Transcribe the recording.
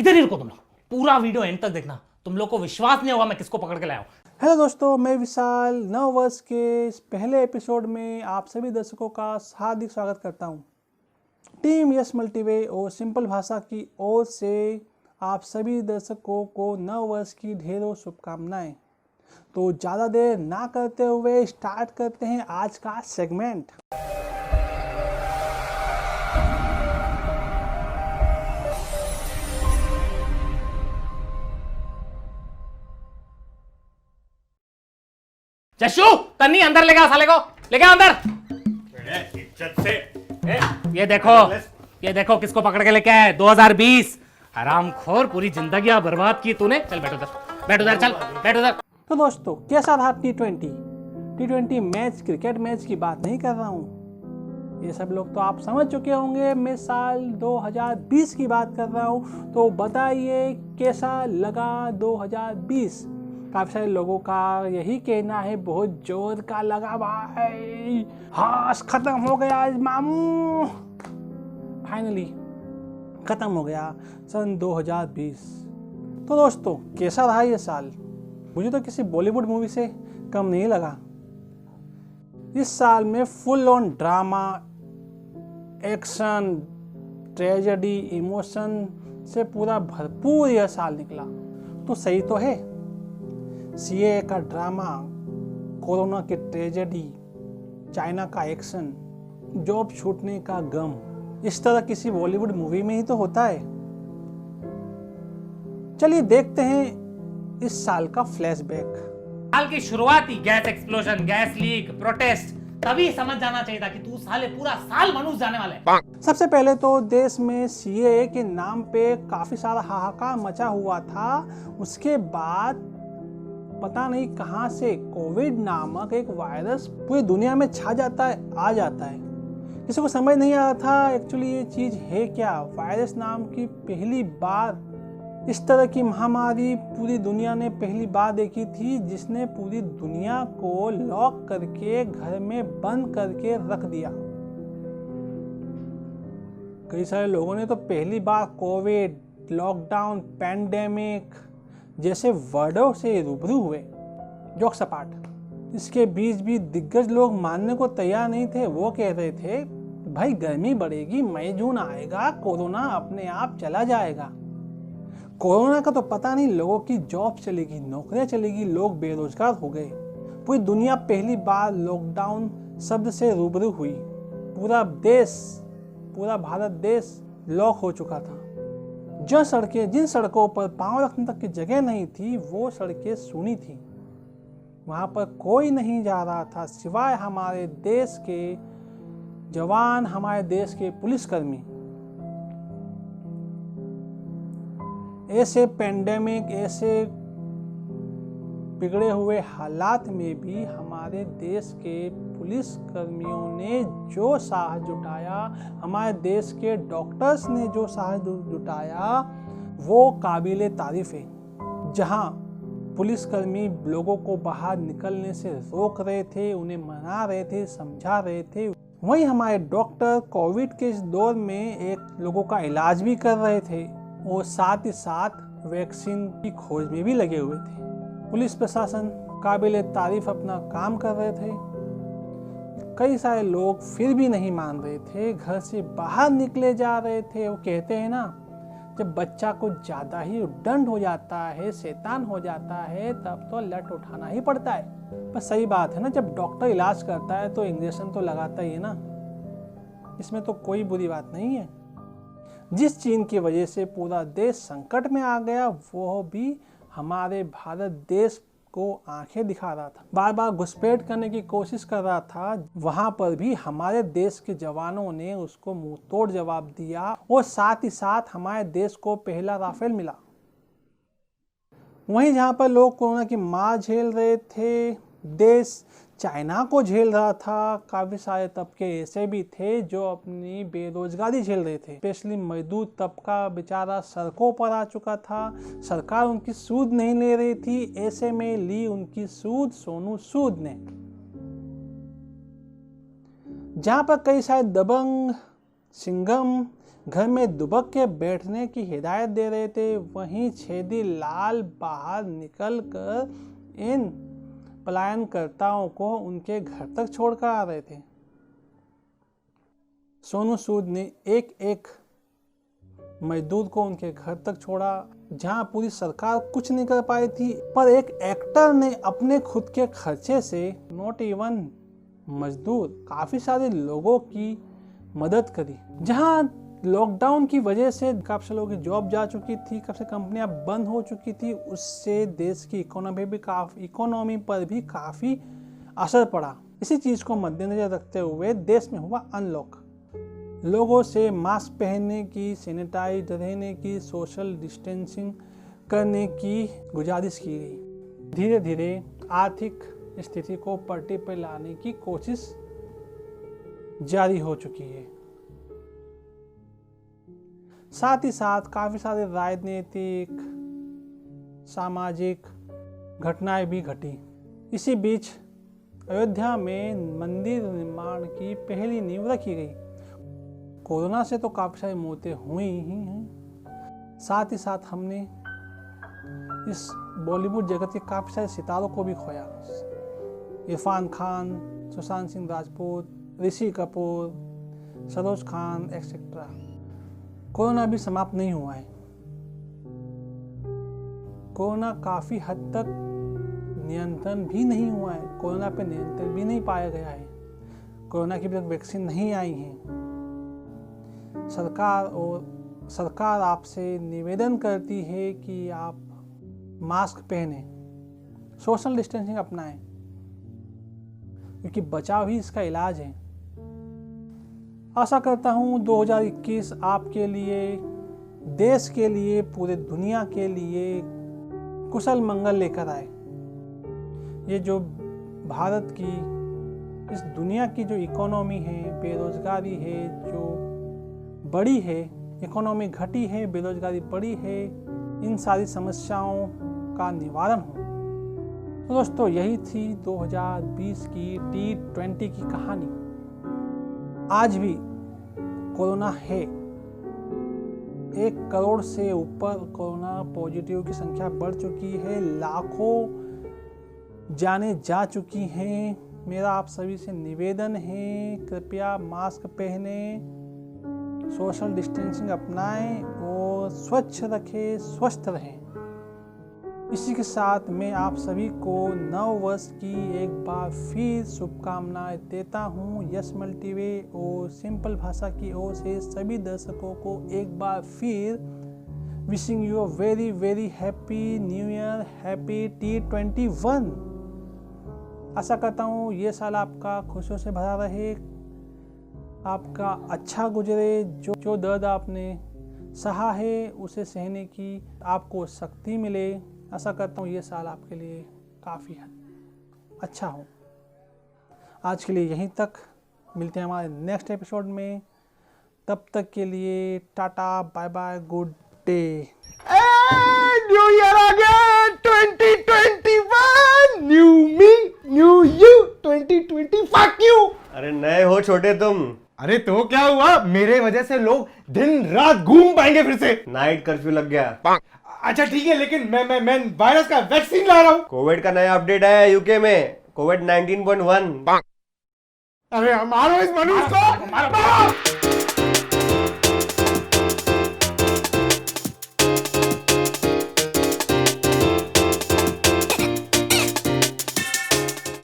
इधर ही रुको तुम लोग, पूरा वीडियो एंड तक देखना। तुम लोग को विश्वास नहीं होगा मैं किसको पकड़ के लाया हूं। हेलो दोस्तों, मैं विशाल नव वर्ष के इस पहले एपिसोड में आप सभी दर्शकों का हार्दिक स्वागत करता हूं। टीम यस मल्टीवे और सिंपल भाषा की ओर से आप सभी दर्शकों को नव वर्ष की ढेरों शुभकामनाएं। तो ज़्यादा देर ना करते हुए स्टार्ट करते हैं आज का सेगमेंट। जशु, तन्नी अंदर लेगा साले को, लेगा अंदर। इज्जत से ये देखो किसको पकड़ के लेके आए। 2020 हरामखोर, पूरी जिंदगी बर्बाद की तूने। चल बैठ उधर, बैठ उधर, चल बैठ उधर। तो दोस्तों, कैसा रहा टी20 मैच, क्रिकेट मैच की बात नहीं कर रहा हूँ। ये सब लोग तो आप समझ चुके होंगे। मैं साल 2020 की बात कर रहा हूँ। तो बताइए कैसा लगा 2020। काफ़ी सारे लोगों का यही कहना है बहुत जोर का लगा भाई, हाश खत्म हो गया आज मामू, फाइनली खत्म हो गया सन 2020। तो दोस्तों, कैसा रहा ये साल? मुझे तो किसी बॉलीवुड मूवी से कम नहीं लगा। इस साल में full on drama, action, tragedy, emotion से पूरा भरपूर यह साल निकला। तो सही तो है। सीए का ड्रामा, कोरोना की ट्रेजेडी, चाइना का एक्शन, जॉब छूटने का गम, इस तरह किसी बॉलीवुड मूवी में ही तो होता है। चलिए देखते हैं इस साल का फ्लैशबैक। साल की शुरुआती gas explosion, gas leak, protest, तभी समझ जाना चाहिए था कि तू साले पूरा साल मनुष्य जाने वाला है। सबसे पहले तो देश में सीए के नाम पे काफी सारा हाहाकार मचा हुआ था। उसके बाद पता नहीं कहां से कोविड नामक एक वायरस पूरी दुनिया में छा जाता है, आ जाता है। किसी को समझ नहीं आ रहा था एक्चुअली ये चीज है क्या। वायरस नाम की पहली बार इस तरह की महामारी पूरी दुनिया ने पहली बार देखी थी, जिसने पूरी दुनिया को लॉक करके घर में बंद करके रख दिया। कई सारे लोगों ने तो पहली बार कोविड, लॉकडाउन, पैंडेमिक जैसे वर्डों से रूबरू हुए। जोक सपाट। इसके बीच भी दिग्गज लोग मानने को तैयार नहीं थे। वो कह रहे थे भाई गर्मी बढ़ेगी, मई जून आएगा, कोरोना अपने आप चला जाएगा। कोरोना का तो पता नहीं, लोगों की जॉब चलेगी, नौकरियां चलेगी, लोग बेरोजगार हो गए। पूरी दुनिया पहली बार लॉकडाउन शब्द से रूबरू हुई। पूरा देश, पूरा भारत देश लॉक हो चुका था। जिन सड़कों पर पांव रखने तक की जगह नहीं थी, वो सड़कें सूनी थी। वहां पर कोई नहीं जा रहा था सिवाय हमारे देश के जवान, हमारे देश के पुलिसकर्मी। ऐसे पेंडेमिक, ऐसे बिगड़े हुए हालात में भी हमारे देश के पुलिस कर्मियों ने जो साहस जुटाया, हमारे देश के डॉक्टर्स ने जो साहस जुटाया, वो काबिले तारीफ है। जहां पुलिसकर्मी लोगों को बाहर निकलने से रोक रहे थे, उन्हें मना रहे थे, समझा रहे थे, वहीं हमारे डॉक्टर कोविड के इस दौर में एक लोगों का इलाज भी कर रहे थे और साथ ही साथ वैक्सीन की खोज में भी लगे हुए थे। पुलिस प्रशासन काबिले तारीफ अपना काम कर रहे थे। कई सारे लोग फिर भी नहीं मान रहे थे, घर से बाहर निकले जा रहे थे। वो कहते हैं ना, जब बच्चा कुछ ज़्यादा ही उद्दंड हो जाता है, शैतान हो जाता है, तब तो लट उठाना ही पड़ता है। पर सही बात है ना, जब डॉक्टर इलाज करता है तो इंजेक्शन तो लगाता ही है ना। इसमें तो कोई बुरी बात नहीं है। जिस चीन की वजह से पूरा देश संकट में आ गया, वो भी हमारे भारत देश को आंखें दिखा रहा था, बार बार घुसपैठ करने की कोशिश कर रहा था। वहां पर भी हमारे देश के जवानों ने उसको मुंह तोड़ जवाब दिया और साथ ही साथ हमारे देश को पहला राफेल मिला। वहीं जहां पर लोग कोरोना की मार झेल रहे थे, देश चाइना को झेल रहा था। काफी सारे तबके ऐसे भी थे जो अपनी बेरोजगारी झेल रहे थे। स्पेशली मजदूर तबका बेचारा सड़कों पर आ चुका था। सरकार उनकी सूद नहीं ले रही थी, ऐसे में ली उनकी सूद सोनू सूद ने। जहां पर कई सारे दबंग, सिंघम, घर में दुबक के बैठने की हिदायत दे रहे थे, वहीं छेदी लाल बाहर निकलकर इन पलायनकर्ताओं को उनके घर तक छोड़कर आ रहे थे। सोनू सूद ने एक एक मजदूर को उनके घर तक छोड़ा, जहां पूरी सरकार कुछ नहीं कर पाई थी, पर एक एक्टर ने अपने खुद के खर्चे से नॉट इवन मजदूर काफी सारे लोगों की मदद करी। जहां लॉकडाउन की वजह से काफी सारे लोगों की जॉब जा चुकी थी, काफी कंपनियां बंद हो चुकी थी, उससे देश की इकोनॉमी पर भी काफी असर पड़ा। इसी चीज को मद्देनजर रखते हुए देश में हुआ अनलॉक। लोगों से मास्क पहनने की, सैनिटाइज रहने की, सोशल डिस्टेंसिंग करने की गुजारिश की गई। धीरे धीरे आर्थिक स्थिति को पटरी पर लाने की कोशिश जारी हो चुकी है। साथ ही साथ काफी सारे राजनीतिक, सामाजिक घटनाएं भी घटी। इसी बीच अयोध्या में मंदिर निर्माण की पहली नींव रखी गई। कोरोना से तो काफी सारी मौतें हुई ही हैं, साथ ही साथ हमने इस बॉलीवुड जगत के काफी सारे सितारों को भी खोया। इरफान खान, सुशांत सिंह राजपूत, ऋषि कपूर, सरोज खान एक्सेट्रा। कोरोना भी समाप्त नहीं हुआ है। कोरोना काफी हद तक नियंत्रण भी नहीं हुआ है। कोरोना पे नियंत्रण भी नहीं पाया गया है। कोरोना की भी तक वैक्सीन नहीं आई है। सरकार आपसे निवेदन करती है कि आप मास्क पहने, सोशल डिस्टेंसिंग अपनाएं, क्योंकि बचाव ही इसका इलाज है। आशा करता हूं 2021 आपके लिए, देश के लिए, पूरे दुनिया के लिए कुशल मंगल लेकर आए। ये जो भारत की, इस दुनिया की जो इकोनॉमी है, बेरोजगारी है जो बड़ी है, इकोनॉमी घटी है, बेरोजगारी बढ़ी है, इन सारी समस्याओं का निवारण हो। तो दोस्तों यही थी 2020 की T20 की कहानी। आज भी कोरोना है। 1 करोड़ से ऊपर कोरोना पॉजिटिव की संख्या बढ़ चुकी है, लाखों जाने जा चुकी हैं। मेरा आप सभी से निवेदन है, कृपया मास्क पहने, सोशल डिस्टेंसिंग अपनाएं और स्वच्छ रखें, स्वस्थ रहें। इसी के साथ मैं आप सभी को नव वर्ष की एक बार फिर शुभकामनाएं देता हूं। यस मल्टीवे और सिंपल भाषा की ओर से सभी दर्शकों को एक बार फिर wishing you a very very happy new year, happy T21। आशा करता हूँ ये साल आपका खुशियों से भरा रहे, आपका अच्छा गुजरे। जो दर्द आपने सहा है उसे सहने की आपको शक्ति मिले। आशा करता हूँ ये साल आपके लिए काफ़ी अच्छा हो। आज के लिए यहीं तक, मिलते हैं हमारे नेक्स्ट एपिसोड में। तब तक के लिए tata, bye bye, good day. New year आ गया 2021, new me new you 2020 fuck you. अरे नए हो छोटे तुम। अरे तो क्या हुआ, मेरे वजह से लोग दिन रात घूम पाएंगे फिर से। नाइट कर्फ्यू लग गया। अच्छा ठीक है, लेकिन मैं वायरस का वैक्सीन ला रहा हूँ। कोविड का नया अपडेट आया यूके में, कोविड 19.1। अरे मारो इस मनुष्य को, मारो।